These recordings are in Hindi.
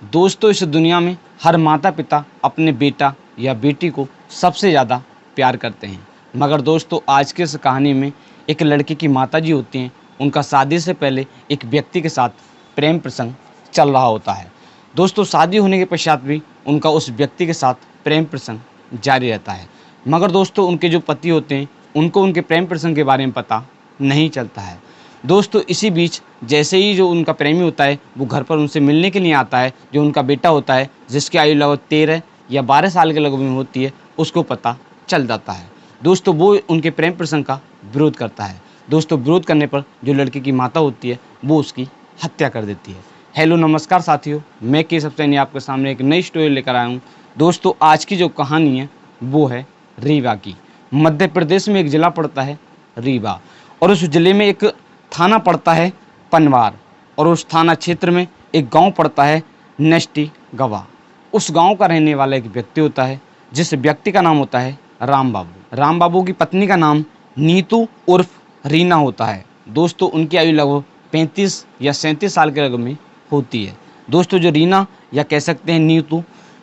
दोस्तों इस दुनिया में हर माता पिता अपने बेटा या बेटी को सबसे ज़्यादा प्यार करते हैं। मगर दोस्तों आज की इस कहानी में एक लड़की की माताजी होती हैं, उनका शादी से पहले एक व्यक्ति के साथ प्रेम प्रसंग चल रहा होता है। दोस्तों शादी होने के पश्चात भी उनका उस व्यक्ति के साथ प्रेम प्रसंग जारी रहता है। मगर दोस्तों उनके जो पति होते हैं उनको उनके प्रेम प्रसंग के बारे में पता नहीं चलता है। दोस्तों इसी बीच जैसे ही जो उनका प्रेमी होता है वो घर पर उनसे मिलने के लिए आता है, जो उनका बेटा होता है जिसकी आयु लगभग 13 या 12 साल के लगभग में होती है, उसको पता चल जाता है। दोस्तों वो उनके प्रेम प्रसंग का विरोध करता है। दोस्तों विरोध करने पर जो लड़की की माता होती है वो उसकी हत्या कर देती है। हेलो नमस्कार साथियों, मैं केशव सैनी आपके सामने एक नई स्टोरी लेकर आया हूँ। दोस्तों आज की जो कहानी है वो है रीवा की। मध्य प्रदेश में एक ज़िला पड़ता है रीवा, और उस ज़िले में एक थाना पड़ता है पनवार, और उस थाना क्षेत्र में एक गांव पड़ता है नष्टी गवा। उस गांव का रहने वाला एक व्यक्ति होता है, जिस व्यक्ति का नाम होता है राम बाबू। राम बाबू की पत्नी का नाम नीतू उर्फ रीना होता है। दोस्तों उनकी आयु लगभग 35 या 37 साल के लगभग में होती है। दोस्तों जो रीना या कह सकते हैं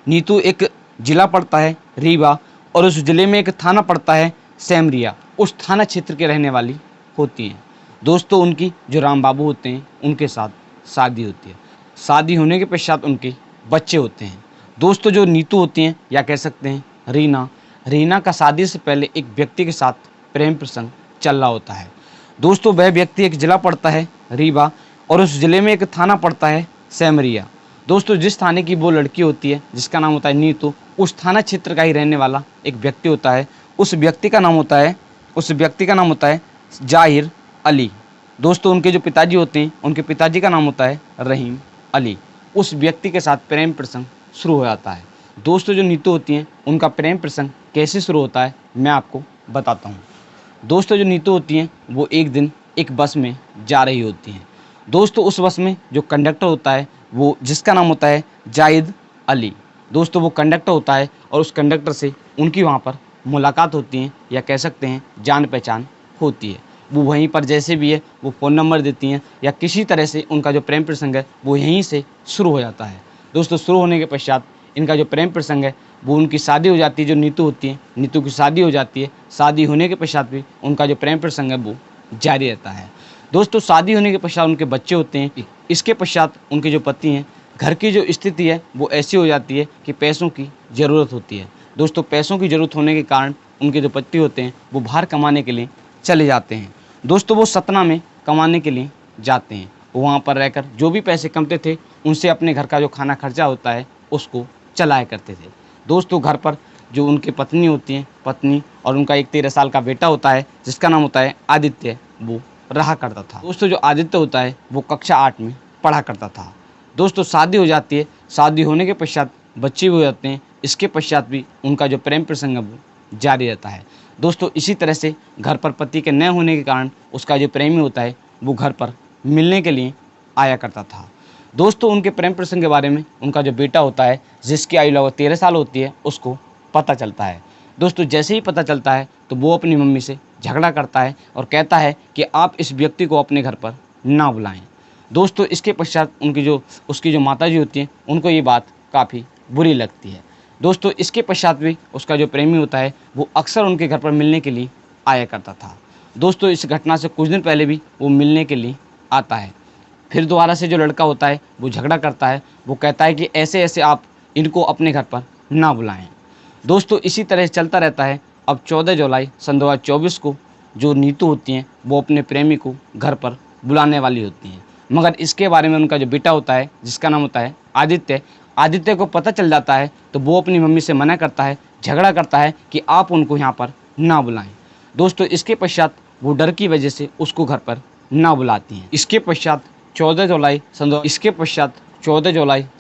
नीतू एक ज़िला पड़ता है रीवा, और उस ज़िले में एक थाना पड़ता है सेमरिया, उस थाना क्षेत्र के रहने वाली होती हैं। दोस्तों उनकी जो राम बाबू होते हैं उनके साथ शादी होती है। शादी होने के पश्चात उनके बच्चे होते हैं। दोस्तों जो नीतू होती हैं या कह सकते हैं रीना का शादी से पहले एक व्यक्ति के साथ प्रेम प्रसंग चल रहा होता है। दोस्तों वह व्यक्ति एक ज़िला पड़ता है रीवा, और उस ज़िले में एक थाना पड़ता है सेमरिया। दोस्तों जिस थाने की वो लड़की होती है जिसका नाम होता है नीतू, उस थाना क्षेत्र का ही रहने वाला एक व्यक्ति होता है। उस व्यक्ति का नाम होता है जाहिर अली। दोस्तों उनके जो पिताजी होते हैं उनके पिताजी का नाम होता है रहीम अली। उस व्यक्ति के साथ प्रेम प्रसंग शुरू हो जाता है। दोस्तों जो नीतू होती हैं उनका प्रेम प्रसंग कैसे शुरू होता है मैं आपको बताता हूँ। दोस्तों जो नीतू होती हैं वो एक दिन एक बस में जा रही होती हैं। दोस्तों उस बस में जो कंडक्टर होता है वो जिसका नाम होता है जाहिद अली। दोस्तों वो कंडक्टर होता है, और उस कंडक्टर से उनकी वहाँ पर मुलाकात होती है या कह सकते हैं जान पहचान होती है। वो वहीं पर जैसे भी है वो फ़ोन नंबर देती हैं, या किसी तरह से उनका जो प्रेम प्रसंग है वो यहीं से शुरू हो जाता है। दोस्तों शुरू होने के पश्चात इनका जो प्रेम प्रसंग है वो उनकी शादी हो जाती है। जो नीतू होती है नीतू की शादी हो जाती है। शादी होने के पश्चात भी उनका जो प्रेम प्रसंग है वो जारी रहता है। दोस्तों शादी होने के पश्चात उनके बच्चे होते हैं। इसके पश्चात उनके जो पति हैं, घर की जो स्थिति है वो ऐसी हो जाती है कि पैसों की ज़रूरत होती है। दोस्तों पैसों की ज़रूरत होने के कारण उनके जो पति होते हैं वो बाहर कमाने के लिए चले जाते हैं। दोस्तों वो सतना में कमाने के लिए जाते हैं। वहाँ पर रहकर जो भी पैसे कमाते थे उनसे अपने घर का जो खाना खर्चा होता है उसको चलाया करते थे। दोस्तों घर पर जो उनकी पत्नी होती हैं, पत्नी और उनका एक 13 साल का बेटा होता है जिसका नाम होता है आदित्य, वो रहा करता था। दोस्तों जो आदित्य होता है वो कक्षा 8 में पढ़ा करता था। दोस्तों शादी हो जाती है। शादी होने के पश्चात बच्चे भी हो जाते हैं। इसके पश्चात भी उनका जो प्रेम प्रसंग है वो जारी रहता है। दोस्तों इसी तरह से घर पर पति के न होने के कारण उसका जो प्रेमी होता है वो घर पर मिलने के लिए आया करता था। दोस्तों उनके प्रेम प्रसंग के बारे में उनका जो बेटा होता है जिसकी आयु लगभग 13 साल होती है उसको पता चलता है। दोस्तों जैसे ही पता चलता है तो वो अपनी मम्मी से झगड़ा करता है और कहता है कि आप इस व्यक्ति को अपने घर पर ना बुलाएं। दोस्तों इसके पश्चात उसकी जो माताजी होती हैं उनको ये बात काफ़ी बुरी लगती है। दोस्तों इसके पश्चात भी उसका जो प्रेमी होता है वो अक्सर उनके घर पर मिलने के लिए आया करता था। दोस्तों इस घटना से कुछ दिन पहले भी वो मिलने के लिए आता है। फिर दोबारा से जो लड़का होता है वो झगड़ा करता है। वो कहता है कि ऐसे ऐसे आप इनको अपने घर पर ना बुलाएं। दोस्तों इसी तरह चलता रहता है। अब 14 जुलाई सन 2024 को जो नीतू होती हैं वो अपने प्रेमी को घर पर बुलाने वाली होती हैं। मगर इसके बारे में उनका जो बेटा होता है जिसका नाम होता है आदित्य को पता चल जाता है, तो वो अपनी मम्मी से मना करता है, झगड़ा करता है कि आप उनको यहाँ पर ना बुलाएं। दोस्तों इसके पश्चात वो डर की वजह से उसको घर पर ना बुलाती हैं। इसके पश्चात 14 जुलाई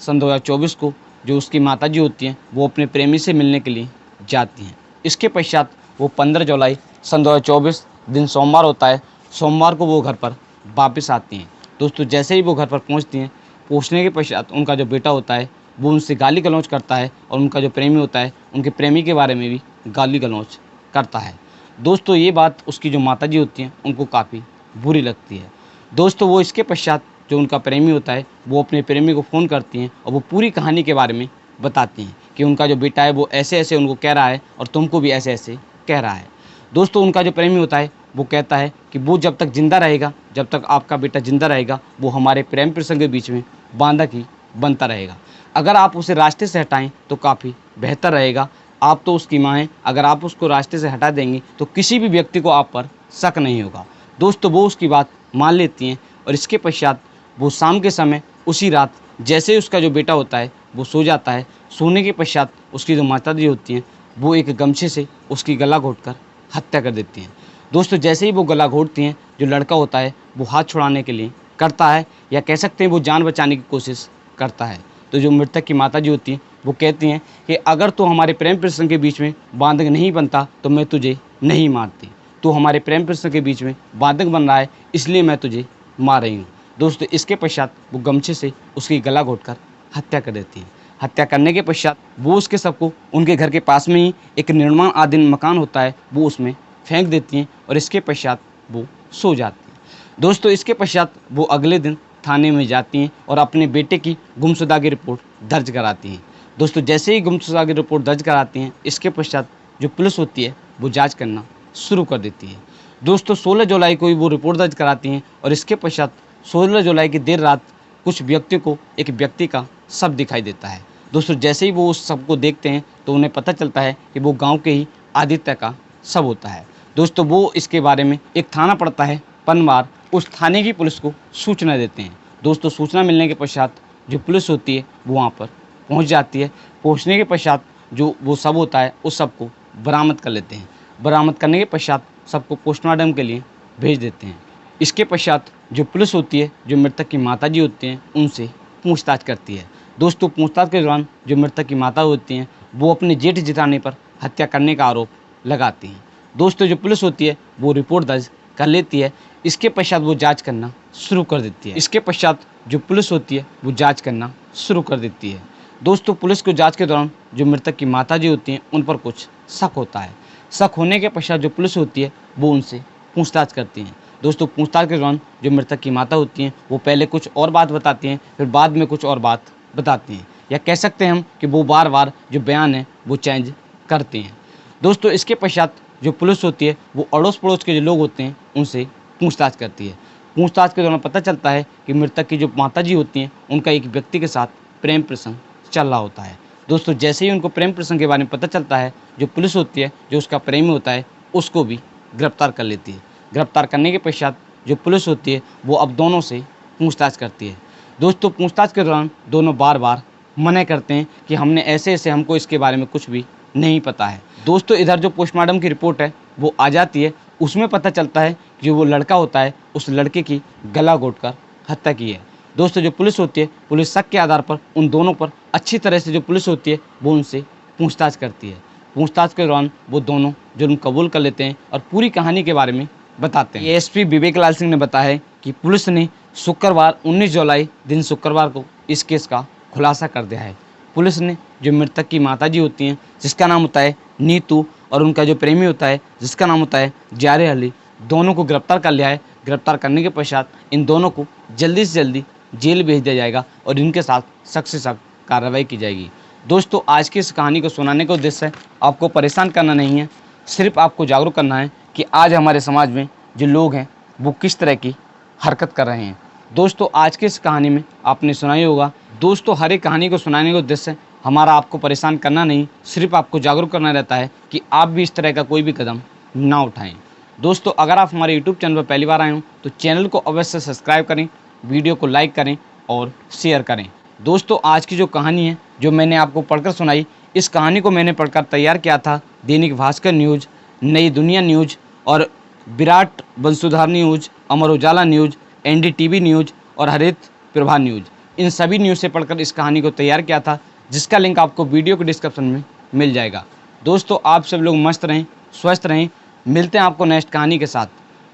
सन 2024 को जो उसकी माताजी होती हैं वो अपने प्रेमी से मिलने के लिए जाती हैं। इसके पश्चात वो 15 जुलाई सन 2024 दिन सोमवार होता है, सोमवार को वो घर पर वापस आती हैं। दोस्तों जैसे ही वो घर पर पहुंचती हैं, पहुंचने के पश्चात उनका जो बेटा होता है वो उनसे गाली गलौज करता है, और उनका जो प्रेमी होता है उनके प्रेमी के बारे में भी गाली गलौज करता है। दोस्तों ये बात उसकी जो माताजी होती हैं उनको काफ़ी बुरी लगती है। दोस्तों वो इसके पश्चात जो उनका प्रेमी होता है वो अपने प्रेमी को फ़ोन करती हैं और वो पूरी कहानी के बारे में बताती हैं कि उनका जो बेटा है वो ऐसे ऐसे उनको कह रहा है और तुमको भी ऐसे ऐसे कह रहा है। दोस्तों उनका जो प्रेमी होता है वो कहता है कि वो जब तक ज़िंदा रहेगा, जब तक आपका बेटा ज़िंदा रहेगा, वो हमारे प्रेम प्रसंग के बीच में बांधक ही बनता रहेगा। अगर आप उसे रास्ते से हटाएं तो काफ़ी बेहतर रहेगा। आप तो उसकी माँ हैं, अगर आप उसको रास्ते से हटा देंगे तो किसी भी व्यक्ति को आप पर शक नहीं होगा। दोस्तों वो उसकी बात मान लेती हैं और इसके पश्चात वो शाम के समय उसी रात जैसे ही उसका जो बेटा होता है वो सो जाता है, सोने के पश्चात उसकी जो माताजी होती हैं वो एक गमछे से उसकी गला घोंटकर हत्या कर देती हैं। दोस्तों जैसे ही वो गला घोंटती हैं, जो लड़का होता है वो हाथ छुड़ाने के लिए करता है, या कह सकते हैं वो जान बचाने की कोशिश करता है। तो जो मृतक की माताजी होती हैं वो कहती हैं कि अगर तो हमारे प्रेम प्रसंग के बीच में बांधक नहीं बनता तो मैं तुझे नहीं मारती। तो हमारे प्रेम प्रसंग के बीच में बांधक बन रहा है, इसलिए मैं तुझे मार रही हूँ। दोस्तों इसके पश्चात वो गमछे से उसकी गला घोंटकर हत्या कर देती है। हत्या करने के पश्चात वो उसके शव को उनके घर के पास में ही एक निर्माणाधीन मकान होता है वो उसमें फेंक देती हैं और इसके पश्चात वो सो जाती हैं। दोस्तों इसके पश्चात वो अगले दिन थाने में जाती हैं और अपने बेटे की गुमशुदा की रिपोर्ट दर्ज कराती हैं। दोस्तों जैसे ही गुमशुदा की रिपोर्ट दर्ज कराती हैं, इसके पश्चात जो पुलिस होती है वो जांच करना शुरू कर देती है। दोस्तों 16 जुलाई को ही वो रिपोर्ट दर्ज कराती हैं और इसके पश्चात 16 जुलाई की देर रात कुछ व्यक्तियों को एक व्यक्ति का शव दिखाई देता है। दोस्तों जैसे ही वो उस शव को देखते हैं तो उन्हें पता चलता है कि वो गाँव के ही आदित्य का शव होता है। दोस्तों वो इसके बारे में एक थाना पड़ता है पनवार, उस थाने की पुलिस को सूचना देते हैं। दोस्तों सूचना मिलने के पश्चात जो पुलिस होती है वो वहाँ पर पहुँच जाती है। पहुँचने के पश्चात जो वो शव होता है उस शव को बरामद कर लेते हैं। बरामद करने के पश्चात शव को पोस्टमार्टम के लिए भेज देते हैं। इसके पश्चात जो पुलिस होती है, जो मृतक की माताजी होती हैं, उनसे पूछताछ करती है। दोस्तों पूछताछ के दौरान जो मृतक की माता होती हैं वो अपने जेठ जिताने पर हत्या करने का आरोप लगाती हैं। दोस्तों जो पुलिस होती है वो रिपोर्ट दर्ज कर लेती है। इसके पश्चात वो जांच करना शुरू कर देती है। इसके पश्चात जो पुलिस होती है वो जांच करना शुरू कर देती है। दोस्तों पुलिस को जांच के दौरान जो मृतक की माताजी होती हैं उन पर कुछ शक होता है। शक होने के पश्चात जो पुलिस होती है वो उनसे पूछताछ करती हैं। दोस्तों पूछताछ के दौरान जो मृतक की माता होती हैं वो पहले कुछ और बात बताती हैं, फिर बाद में कुछ और बात बताती हैं, या कह सकते हैं हम कि वो बार बार जो बयान है वो चेंज करती हैं। दोस्तों इसके पश्चात जो पुलिस होती है वो अड़ोस पड़ोस के जो लोग होते हैं उनसे पूछताछ करती है। पूछताछ के दौरान पता चलता है कि मृतक की जो माताजी होती हैं उनका एक व्यक्ति के साथ प्रेम प्रसंग चल रहा होता है। दोस्तों जैसे ही उनको प्रेम प्रसंग के बारे में पता चलता है, जो पुलिस होती है जो उसका प्रेमी होता है उसको भी गिरफ्तार कर लेती है। गिरफ्तार करने के पश्चात जो पुलिस होती है वो अब दोनों से पूछताछ करती है। दोस्तों पूछताछ के दौरान दोनों बार बार मना करते हैं कि हमने ऐसे ऐसे, हमको इसके बारे में कुछ भी नहीं पता है। दोस्तों इधर जो पोस्टमार्टम की रिपोर्ट है वो आ जाती है, उसमें पता चलता है कि जो वो लड़का होता है उस लड़के की गला घोंटकर हत्या की है। दोस्तों जो पुलिस होती है, पुलिस शक के आधार पर उन दोनों पर अच्छी तरह से जो पुलिस होती है वो उनसे पूछताछ करती है। पूछताछ के दौरान वो दोनों जुर्म कबूल कर लेते हैं और पूरी कहानी के बारे में बताते हैं। एएसपी विवेक लाल सिंह ने बताया कि पुलिस ने शुक्रवार 19 जुलाई दिन शुक्रवार को इस केस का खुलासा कर दिया है। पुलिस ने जो मृतक की माताजी होती हैं जिसका नाम होता है नीतू और उनका जो प्रेमी होता है जिसका नाम होता है जारे अली, दोनों को गिरफ्तार कर लिया है। गिरफ्तार करने के पश्चात इन दोनों को जल्दी से जल्दी जेल भेज दिया जाएगा और इनके साथ सख्त से सख्त कार्रवाई की जाएगी। दोस्तों आज की इस कहानी को सुनाने का उद्देश्य है आपको परेशान करना नहीं है, सिर्फ आपको जागरूक करना है कि आज हमारे समाज में जो लोग हैं वो किस तरह की हरकत कर रहे हैं। दोस्तों आज की इस कहानी में आपने सुना ही होगा। दोस्तों हर एक कहानी को सुनाने का उद्देश्य हमारा आपको परेशान करना नहीं, सिर्फ आपको जागरूक करना रहता है कि आप भी इस तरह का कोई भी कदम ना उठाएं। दोस्तों अगर आप हमारे यूट्यूब चैनल पर पहली बार आए हो तो चैनल को अवश्य सब्सक्राइब करें, वीडियो को लाइक करें और शेयर करें। दोस्तों आज की जो कहानी है जो मैंने आपको पढ़कर सुनाई, इस कहानी को मैंने पढ़कर तैयार किया था दैनिक भास्कर न्यूज़, नई दुनिया न्यूज़ और Virat वंशुधार news, Amar Ujala news, NDTV news और हरित प्रभा न्यूज़, इन सभी न्यूज़ से पढ़कर इस कहानी को तैयार किया था, जिसका लिंक आपको वीडियो के डिस्क्रिप्शन में मिल जाएगा। दोस्तों आप सब लोग मस्त रहें, स्वस्थ रहें, मिलते हैं आपको नेक्स्ट कहानी के साथ।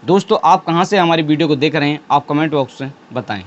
दोस्तों आप कहां से हमारी वीडियो को देख रहे हैं आप कमेंट बॉक्स में बताएं।